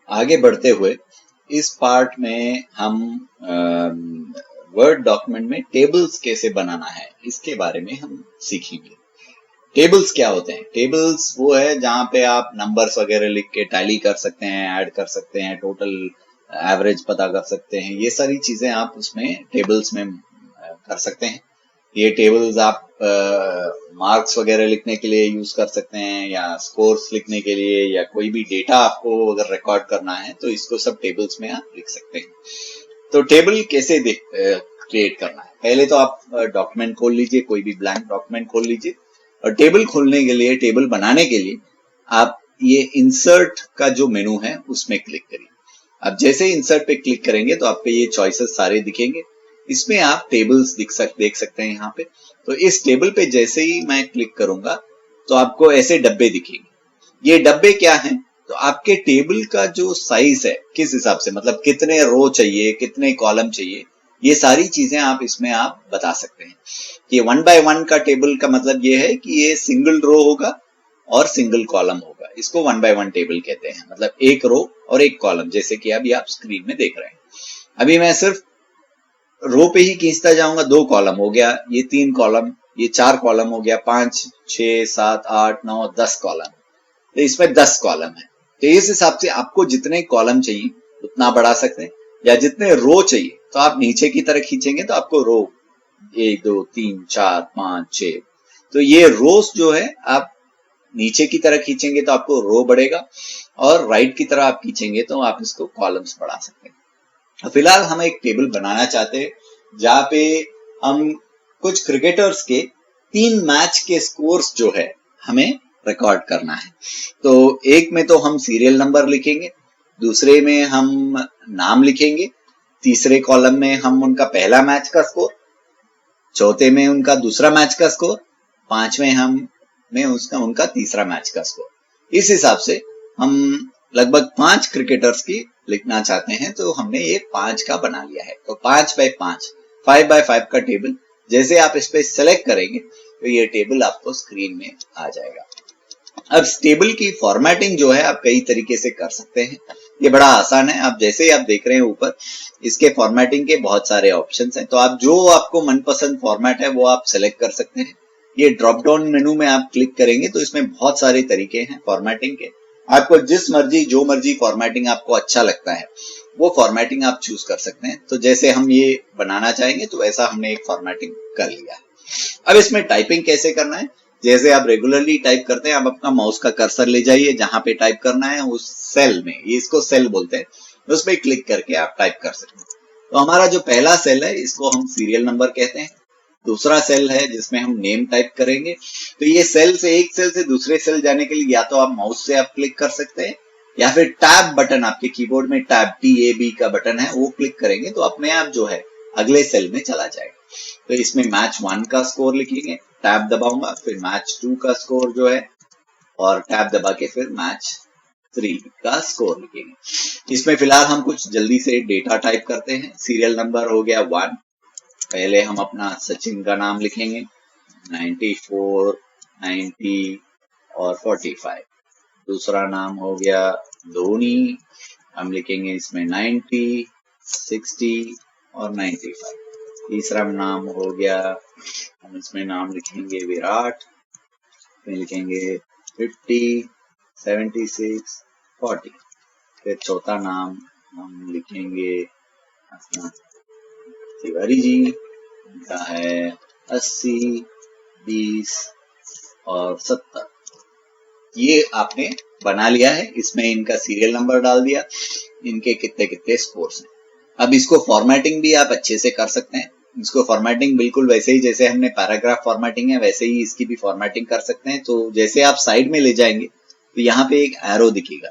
आगे बढ़ते हुए इस पार्ट में हम वर्ड डॉक्यूमेंट में टेबल्स कैसे बनाना है इसके बारे में हम सीखेंगे। टेबल्स क्या होते हैं? टेबल्स वो है जहां पे आप नंबर्स वगैरह लिख के टैली कर सकते हैं, ऐड कर सकते हैं, टोटल एवरेज पता कर सकते हैं। ये सारी चीजें आप उसमें टेबल्स में कर सकते हैं। ये टेबल्स आप मार्क्स वगैरह लिखने के लिए यूज कर सकते हैं, या स्कोर्स लिखने के लिए, या कोई भी डेटा आपको अगर रिकॉर्ड करना है तो इसको सब टेबल्स में आप लिख सकते हैं। तो टेबल कैसे क्रिएट करना है? पहले तो आप डॉक्यूमेंट खोल लीजिए, कोई भी ब्लैंक डॉक्यूमेंट खोल लीजिए, और टेबल खोलने के लिए, टेबल बनाने के लिए आप ये इंसर्ट का जो मेनू है उसमें क्लिक करिए। अब जैसे ही इंसर्ट पे क्लिक करेंगे तो आपको ये चॉइसेस सारे दिखेंगे। इसमें आप टेबल्स देख सकते हैं यहाँ पे। तो इस टेबल पे जैसे ही मैं क्लिक करूंगा तो आपको ऐसे डब्बे दिखेंगे। ये डब्बे क्या हैं? तो आपके टेबल का जो साइज है, किस हिसाब से, मतलब कितने रो चाहिए, कितने कॉलम चाहिए, ये सारी चीजें आप इसमें आप बता सकते हैं। ये 1 by 1 का टेबल का मतलब ये है कि ये सिंगल रो होगा और सिंगल कॉलम होगा। इसको 1 by 1 टेबल कहते हैं, मतलब एक रो और एक कॉलम, जैसे कि अभी आप स्क्रीन में देख रहे हैं। अभी मैं सिर्फ रो पे ही खींचता जाऊंगा, 2 कॉलम हो गया, ये 3 कॉलम, ये 4 कॉलम हो गया, 5 6 7 8 9 10 कॉलम। तो इसमें 10 कॉलम है। तो इस हिसाब से आपको जितने कॉलम चाहिए उतना बढ़ा सकते हैं, या जितने रो चाहिए तो आप नीचे की तरह खींचेंगे तो आपको रो 1 2 3 4 5 6, तो ये रोज जो है आप नीचे की तरह खींचेंगे तो आपको रो बढ़ेगा, और राइट की तरह आप खींचेंगे तो आप इसको कॉलम्स बढ़ा सकते हैं। फिलहाल हम एक टेबल बनाना चाहते हैं जहां पे हम कुछ क्रिकेटर्स के 3 मैच के स्कोर्स जो है हमें रिकॉर्ड करना है। तो एक में तो हम सीरियल नंबर लिखेंगे, दूसरे में हम नाम लिखेंगे, तीसरे कॉलम में हम उनका पहला मैच का स्कोर, चौथे में उनका दूसरा मैच का स्कोर, पांचवें में उनका तीसरा मैच का स्कोर। इस हिसाब से हम लगभग 5 क्रिकेटर्स की लिखना चाहते हैं, तो हमने ये 5 का बना लिया है। तो 5 by 5 5 by 5 का टेबल जैसे आप इस पे सेलेक्ट करेंगे तो ये टेबल आपको स्क्रीन में आ जाएगा। अब इस टेबल की फॉर्मेटिंग जो है आप कई तरीके से कर सकते हैं, ये बड़ा आसान है। आप जैसे ही आप देख रहे हैं ऊपर, इसके फॉर्मेटिंग के बहुत सारे ऑप्शंस हैं, तो आप जो आपको मनपसंद फॉर्मेट है वो आप सेलेक्ट कर सकते हैं। ये ड्रॉप डाउन मेनू में आप क्लिक करेंगे तो इसमें बहुत सारे तरीके हैं फॉर्मेटिंग के। आपको जो मर्जी फॉर्मेटिंग आपको अच्छा लगता है वो फॉर्मेटिंग आप चूज कर सकते हैं। तो जैसे हम ये बनाना चाहेंगे तो ऐसा हमने एक फॉर्मेटिंग कर लिया है। अब इसमें टाइपिंग कैसे करना है? जैसे आप रेगुलरली टाइप करते हैं, आप अपना माउस का कर्सर ले जाइए जहां पे टाइप करना है, उस सेल में, ये इसको सेल बोलते हैं, उस पर क्लिक करके आप टाइप कर सकते हैं। तो हमारा जो पहला सेल है इसको हम सीरियल नंबर कहते हैं। दूसरा सेल है जिसमें हम नेम टाइप करेंगे। तो ये एक सेल से दूसरे सेल जाने के लिए या तो आप माउस से आप क्लिक कर सकते हैं, या फिर टैब बटन, आपके कीबोर्ड में टैब TAB का बटन है, वो क्लिक करेंगे तो अपने आप जो है अगले सेल में चला जाएगा। तो इसमें मैच 1 का स्कोर लिखेंगे, टैब दबाऊंगा, फिर मैच 2 का स्कोर जो है, और टैब दबा के फिर मैच 3 का स्कोर लिखेंगे। इसमें फिलहाल हम कुछ जल्दी से डेटा टाइप करते हैं। सीरियल नंबर हो गया 1, पहले हम अपना सचिन का नाम लिखेंगे, 94 90 और 45। दूसरा नाम हो गया धोनी, हम लिखेंगे इसमें 90 60 और 95। तीसरा नाम हो गया, हम इसमें नाम लिखेंगे विराट, फिर लिखेंगे 50 76 40। फिर चौथा नाम हम लिखेंगे अपना तिवारी जी, इनका है 80 20 और 70। ये आपने बना लिया है। इसमें इनका सीरियल नंबर डाल दिया, इनके कितने कितने स्कोर्स हैं। अब इसको फॉर्मेटिंग भी आप अच्छे से कर सकते हैं। इसको फॉर्मेटिंग बिल्कुल वैसे ही जैसे हमने पैराग्राफ फॉर्मेटिंग है वैसे ही इसकी भी फॉर्मेटिंग कर सकते हैं। तो जैसे आप साइड में ले जाएंगे तो यहाँ पे एक एरो दिखेगा,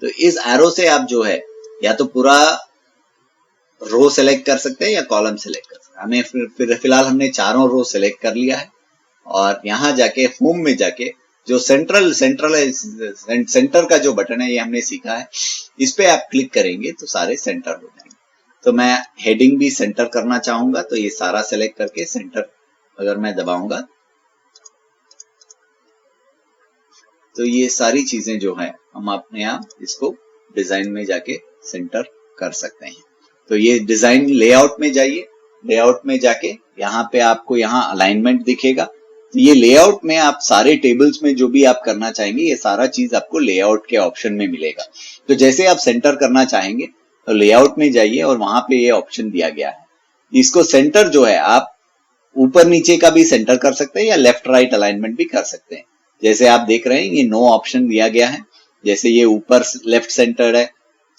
तो इस एरो से आप जो है या तो पूरा रो सेलेक्ट कर सकते हैं या कॉलम सेलेक्ट कर सकते हैं। हमें फिलहाल हमने चारों रो सेलेक्ट कर लिया है, और यहाँ जाके होम में जाके जो सेंटर का जो बटन है ये हमने सीखा है, इस पे आप क्लिक करेंगे तो सारे सेंटर हो जाएंगे। तो मैं हेडिंग भी सेंटर करना चाहूंगा तो ये सारा सेलेक्ट करके सेंटर अगर मैं दबाऊंगा तो ये सारी चीजें जो है हम अपने आप इसको डिजाइन में जाके सेंटर कर सकते हैं। तो ये डिजाइन लेआउट में जाइए, लेआउट में जाके यहाँ पे आपको यहाँ अलाइनमेंट दिखेगा। तो ये लेआउट में आप सारे टेबल्स में जो भी आप करना चाहेंगे ये सारा चीज आपको लेआउट के ऑप्शन में मिलेगा। तो जैसे आप सेंटर करना चाहेंगे तो लेआउट में जाइए और वहां पे ये ऑप्शन दिया गया है। इसको सेंटर जो है आप ऊपर नीचे का भी सेंटर कर सकते हैं या लेफ्ट राइट अलाइनमेंट भी कर सकते हैं। जैसे आप देख रहे हैं ये नो ऑप्शन दिया गया है। जैसे ये ऊपर लेफ्ट सेंटर है,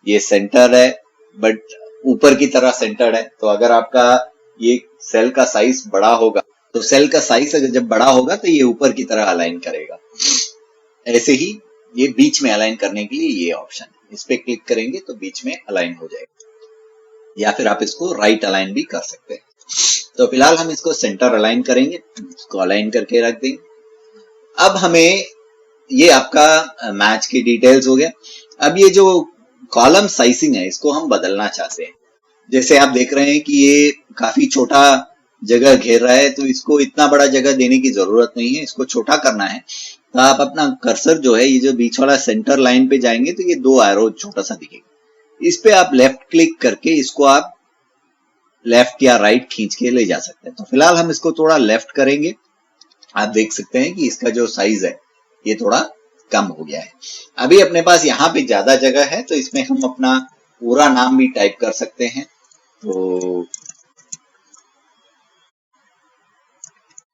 ये सेंटर है बट ऊपर की तरह सेंटर है। तो अगर आपका ये सेल का साइज बड़ा होगा तो सेल का साइज अगर जब बड़ा होगा तो ये ऊपर की तरह अलाइन करेगा। ऐसे ही ये बीच में अलाइन करने के लिए ये ऑप्शन है, इस पे क्लिक करेंगे तो बीच में अलाइन हो जाएगा। या फिर आप इसको राइट अलाइन भी कर सकते हैं। तो फिलहाल हम इसको सेंटर अलाइन करेंगे, इसको अलाइन करके रख देंगे। अब हमें ये आपका मैच की डिटेल्स हो गया। अब ये जो कॉलम साइजिंग है इसको हम बदलना चाहते हैं। जैसे आप देख रहे हैं कि ये काफी छोटा जगह घेर रहा है, तो इसको इतना बड़ा जगह देने की जरूरत नहीं है, इसको छोटा करना है। तो आप अपना कर्सर जो है ये जो बीच वाला सेंटर लाइन पे जाएंगे तो ये 2 एरो छोटा सा दिखेगा। इस पे आप लेफ्ट क्लिक करके इसको आप लेफ्ट या राइट खींच के ले जा सकते हैं। तो फिलहाल हम इसको थोड़ा लेफ्ट करेंगे। आप देख सकते हैं कि इसका जो साइज है ये थोड़ा कम हो गया है। अभी अपने पास यहाँ पे ज्यादा जगह है तो इसमें हम अपना पूरा नाम भी टाइप कर सकते हैं। तो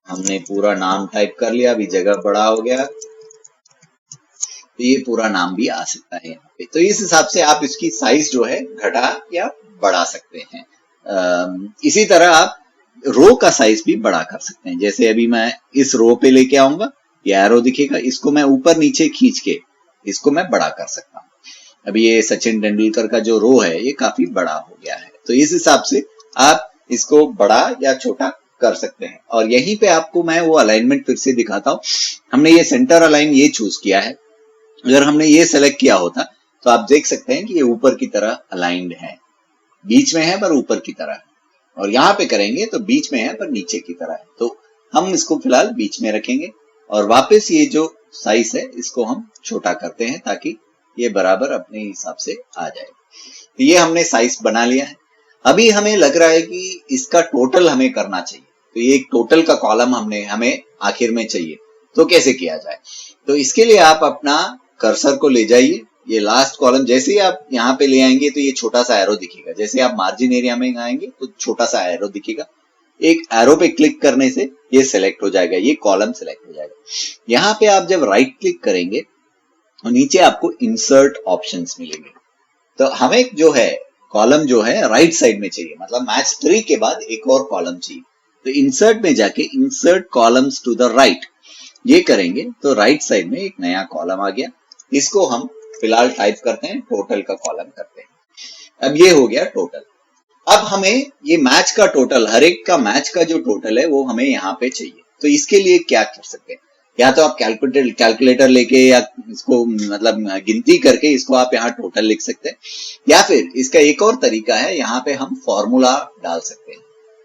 हमने पूरा नाम टाइप कर लिया, अभी जगह बड़ा हो गया तो ये पूरा नाम भी आ सकता है यहाँ पे। तो इस हिसाब से आप इसकी साइज जो है घटा या बढ़ा सकते हैं। इसी तरह आप रो का साइज भी बड़ा कर सकते हैं। जैसे अभी मैं इस रो पे लेके आऊंगा, ये एरो दिखेगा, इसको मैं ऊपर नीचे खींच के इसको मैं बड़ा कर सकता हूँ। अभी ये सचिन तेंदुलकर का जो रो है ये काफी बड़ा हो गया है। तो इस हिसाब से आप इसको बड़ा या छोटा कर सकते हैं। और यहीं पे आपको मैं वो अलाइनमेंट फिर से दिखाता हूँ। हमने ये सेंटर अलाइन ये चूज किया है। अगर हमने ये सेलेक्ट किया होता तो आप देख सकते हैं कि ये ऊपर की तरह अलाइंड है, बीच में है पर ऊपर की तरह है। और यहाँ पे करेंगे तो बीच में है पर नीचे की तरह है। तो हम इसको फिलहाल बीच में रखेंगे और वापस ये जो साइज है इसको हम छोटा करते हैं ताकि ये बराबर अपने हिसाब से आ जाए। तो ये हमने साइज बना लिया है। अभी हमें लग रहा है कि इसका टोटल हमें करना चाहिए। तो ये एक टोटल का कॉलम हमें आखिर में चाहिए। तो कैसे किया जाए? तो इसके लिए आप अपना कर्सर को ले जाइए, ये लास्ट कॉलम जैसे ही आप यहाँ पे ले आएंगे तो ये छोटा सा एरो दिखेगा। जैसे आप मार्जिन एरिया में आएंगे तो छोटा सा एरो दिखेगा। एक एरो पे क्लिक करने से ये सिलेक्ट हो जाएगा, ये कॉलम सिलेक्ट हो जाएगा। यहाँ पे आप जब राइट क्लिक करेंगे तो नीचे आपको इंसर्ट ऑप्शंस मिलेंगे। तो हमें जो है कॉलम जो है राइट साइड में चाहिए, मतलब मैच 3 के बाद एक और कॉलम चाहिए। तो इंसर्ट में जाके insert columns to the right ये करेंगे तो राइट साइड में एक नया कॉलम आ गया। इसको हम फिलहाल टाइप करते हैं, टोटल का कॉलम करते हैं। अब ये हो गया टोटल। अब हमें ये मैच का टोटल, हर एक का मैच का जो टोटल है वो हमें यहाँ पे चाहिए। तो इसके लिए क्या कर सकते हैं? या तो आप कैलकुलेटर लेके या इसको मतलब गिनती करके इसको आप यहाँ टोटल लिख सकते हैं, या फिर इसका एक और तरीका है, यहाँ पे हम फॉर्मूला डाल सकते हैं।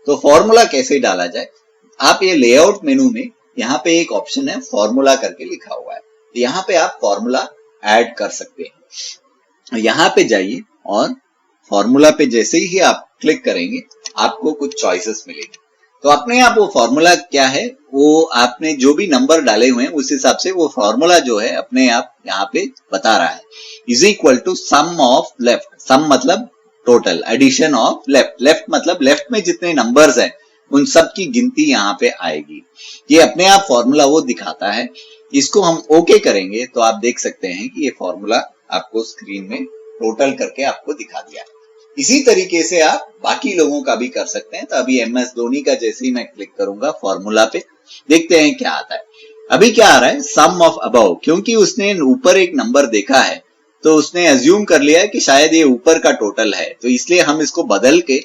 तो फॉर्मूला कैसे डाला जाए? आप ये लेआउट मेनू में यहाँ पे एक ऑप्शन है फॉर्मूला करके लिखा हुआ है, तो यहाँ पे आप फॉर्मूला ऐड कर सकते हैं। यहाँ पे जाइए और फॉर्मूला पे जैसे ही आप क्लिक करेंगे आपको कुछ चॉइसेस मिलेंगे। तो अपने आप वो फॉर्मूला क्या है, वो आपने जो भी नंबर डाले हुए हैं उस हिसाब से वो फॉर्मूला जो है अपने आप यहाँ पे बता रहा है। Is equal to sum of left, sum मतलब total, addition of left, left मतलब लेफ्ट में जितने नंबर्स हैं उन सब की गिनती यहाँ पे आएगी। ये अपने आप फॉर्मूला वो दिखाता है। इसको हम ओके करेंगे तो आप देख सकते हैं कि ये फॉर्मूला आपको स्क्रीन में टोटल करके आपको दिखा दिया। इसी तरीके से आप बाकी लोगों का भी कर सकते हैं। तो अभी MS धोनी का जैसे ही मैं क्लिक करूंगा फॉर्मूला पे, देखते हैं क्या आता है। अभी क्या आ रहा है, सम ऑफ अबव, क्योंकि उसने ऊपर एक नंबर देखा है तो उसने अज्यूम कर लिया है कि शायद ये ऊपर का टोटल है। तो इसलिए हम इसको बदल के,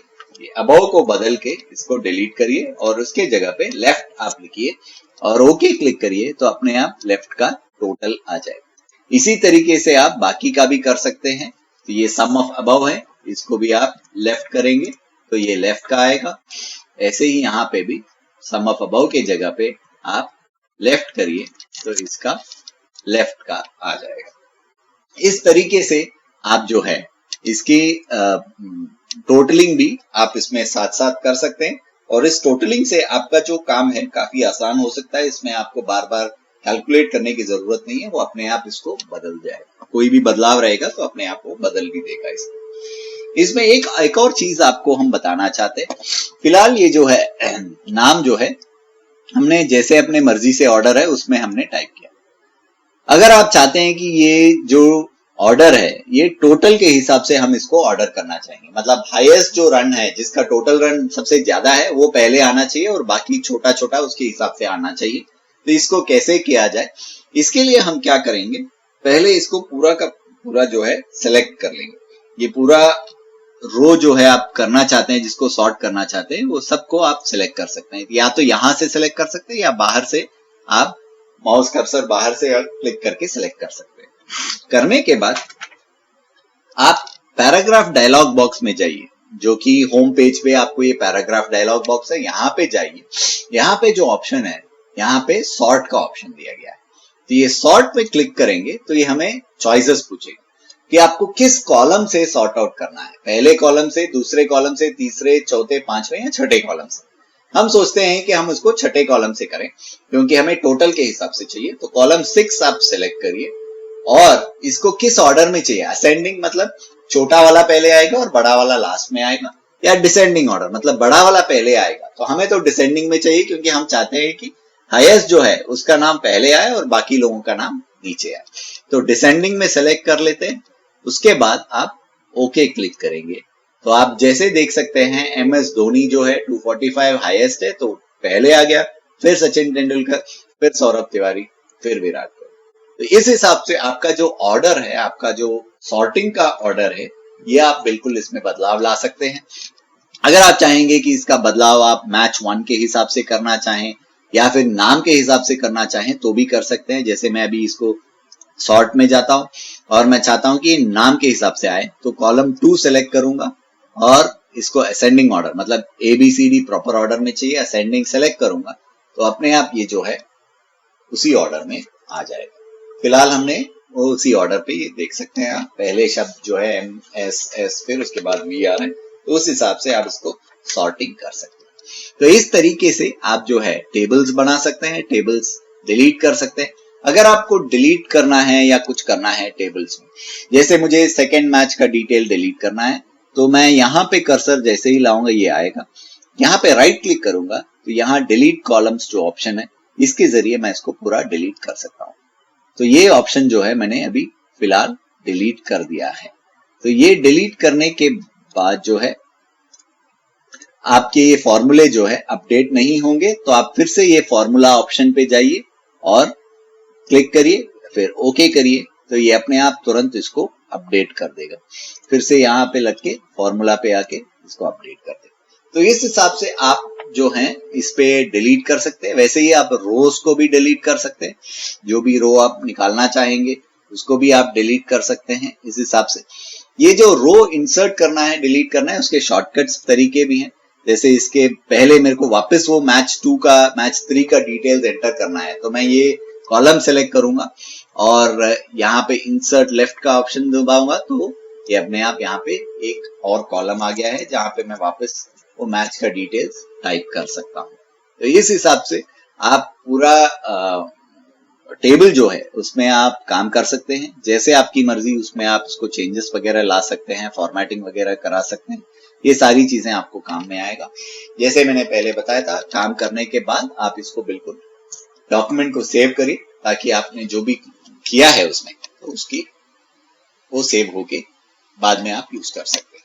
अबव को बदल के इसको डिलीट करिए और उसके जगह पे लेफ्ट आप लिखिए और ओके क्लिक करिए तो अपने आप लेफ्ट का टोटल आ जाएगा। इसी तरीके से आप बाकी का भी कर सकते हैं। तो ये सम ऑफ अबव है, इसको भी आप लेफ्ट करेंगे तो ये लेफ्ट का आएगा। ऐसे ही यहाँ पे भी सम ऑफ अबव के जगह पे आप लेफ्ट करिए तो इसका लेफ्ट का आ जाएगा। इस तरीके से आप जो है इसकी टोटलिंग भी आप इसमें साथ साथ कर सकते हैं, और इस टोटलिंग से आपका जो काम है काफी आसान हो सकता है। इसमें आपको बार बार कैलकुलेट करने की जरूरत नहीं है, वो अपने आप इसको बदल जाएगा। कोई भी बदलाव रहेगा तो अपने आप वो बदल भी देगा इसको। इसमें एक और चीज आपको हम बताना चाहते हैं। फिलहाल ये जो है नाम जो है हमने जैसे अपने मर्जी से ऑर्डर है उसमें हमने टाइप किया। अगर आप चाहते हैं कि ये जो ऑर्डर है ये टोटल के हिसाब से हम इसको ऑर्डर करना चाहेंगे, मतलब हाईएस्ट जो रन है जिसका टोटल रन सबसे ज्यादा है वो पहले आना चाहिए और बाकी छोटा छोटा उसके हिसाब से आना चाहिए। तो इसको कैसे किया जाए, इसके लिए हम क्या करेंगे, पहले इसको पूरा का पूरा जो है सिलेक्ट कर लेंगे। ये पूरा रो जो है आप करना चाहते हैं, जिसको सॉर्ट करना चाहते हैं, वो सबको आप सिलेक्ट कर सकते हैं। या तो यहां से सिलेक्ट कर सकते हैं या बाहर से आप माउस कर्सर बाहर से क्लिक करके सिलेक्ट कर सकते हैं। करने के बाद आप पैराग्राफ डायलॉग बॉक्स में जाइए, जो कि होम पेज पे आपको ये पैराग्राफ डायलॉग बॉक्स है, यहाँ पे जाइए। यहाँ पे जो ऑप्शन है, यहाँ पे सॉर्ट का ऑप्शन दिया गया है। तो ये सॉर्ट पे क्लिक करेंगे तो ये हमें चॉइसेस पूछेगा कि आपको किस कॉलम से सॉर्ट आउट करना है, पहले कॉलम से, दूसरे कॉलम से, तीसरे, चौथे, पांचवें या छठे कॉलम से। हम सोचते हैं कि हम उसको छठे कॉलम से करें क्योंकि हमें टोटल के हिसाब से चाहिए। तो कॉलम 6 आप सिलेक्ट करिए और इसको किस ऑर्डर में चाहिए, असेंडिंग मतलब छोटा वाला पहले आएगा और बड़ा वाला लास्ट में आएगा, या डिसेंडिंग ऑर्डर मतलब बड़ा वाला पहले आएगा। तो हमें तो डिसेंडिंग में चाहिए क्योंकि हम चाहते हैं कि हाईएस्ट जो है उसका नाम पहले आए और बाकी लोगों का नाम नीचे आए। तो डिसेंडिंग में सेलेक्ट कर लेते हैं। उसके बाद आप ओके क्लिक करेंगे तो आप जैसे देख सकते हैं MS धोनी जो है 245 हाईएस्ट है, तो पहले आ गया, फिर सचिन तेंदुलकर, फिर सौरभ तिवारी, फिर विराट कोहली। तो इस हिसाब से आपका जो ऑर्डर है, आपका जो सॉर्टिंग का ऑर्डर है, ये आप बिल्कुल इसमें बदलाव ला सकते हैं। अगर आप चाहेंगे कि इसका बदलाव आप मैच 1 के हिसाब से करना चाहें या फिर नाम के हिसाब से करना चाहें तो भी कर सकते हैं। जैसे मैं अभी इसको सॉर्ट में जाता हूं और मैं चाहता हूं कि नाम के हिसाब से आए, तो कॉलम 2 सेलेक्ट करूंगा और इसको असेंडिंग ऑर्डर मतलब ABCD प्रॉपर ऑर्डर में चाहिए, असेंडिंग सेलेक्ट करूंगा तो अपने आप ये जो है उसी ऑर्डर में आ जाएगा। फिलहाल हमने उसी ऑर्डर पे ये देख सकते हैं आप, पहले शब्द जो है MSS फिर उसके बाद VR है, तो उस हिसाब से आप इसको सॉर्टिंग कर सकते हैं। तो इस तरीके से आप जो है टेबल्स बना सकते हैं, टेबल्स डिलीट कर सकते हैं। अगर आपको डिलीट करना है या कुछ करना है टेबल्स में, जैसे मुझे सेकेंड मैच का डिटेल डिलीट करना है, तो मैं यहाँ पे कर्सर जैसे ही लाऊंगा ये आएगा, यहाँ पे राइट क्लिक करूंगा तो यहाँ डिलीट कॉलम्स जो ऑप्शन है, इसके जरिए मैं इसको पूरा डिलीट कर सकता हूँ। तो ये ऑप्शन जो है मैंने अभी फिलहाल डिलीट कर दिया है। तो ये डिलीट करने के बाद जो है आपके ये फॉर्मूले जो है अपडेट नहीं होंगे, तो आप फिर से ये फॉर्मूला ऑप्शन पे जाइए और क्लिक करिए, फिर ओके करिए, तो ये अपने आप तुरंत इसको अपडेट कर देगा। फिर से यहाँ पे लग के फॉर्मूला पे आके इसको अपडेट कर देगा। तो इस हिसाब से आप जो हैं इस पे डिलीट कर सकते हैं। वैसे ही आप रोज को भी डिलीट कर सकते हैं, जो भी रो आप निकालना चाहेंगे उसको भी आप डिलीट कर सकते हैं। इस हिसाब से ये जो रो इंसर्ट करना है, डिलीट करना है, उसके शॉर्टकट्स तरीके भी हैं। जैसे इसके पहले मेरे को वापस वो मैच 2 का, मैच 3 का डिटेल्स एंटर करना है, तो मैं ये कॉलम सेलेक्ट करूंगा और यहाँ पे इंसर्ट लेफ्ट का ऑप्शन दबाऊंगा तो ये अपने आप यहाँ पे एक और कॉलम आ गया है जहां पे मैं वापस वो मैच का डिटेल्स टाइप कर सकता हूँ। तो इस हिसाब से आप पूरा टेबल जो है उसमें आप काम कर सकते हैं, जैसे आपकी मर्जी उसमें आप उसको चेंजेस वगैरह ला सकते हैं, फॉर्मेटिंग वगैरह करा सकते हैं। ये सारी चीजें आपको काम में आएगा। जैसे मैंने पहले बताया था, काम करने के बाद आप इसको बिल्कुल डॉक्यूमेंट को सेव करिए ताकि आपने जो भी किया है उसमें तो उसकी वो सेव होके बाद में आप यूज कर सकते हैं।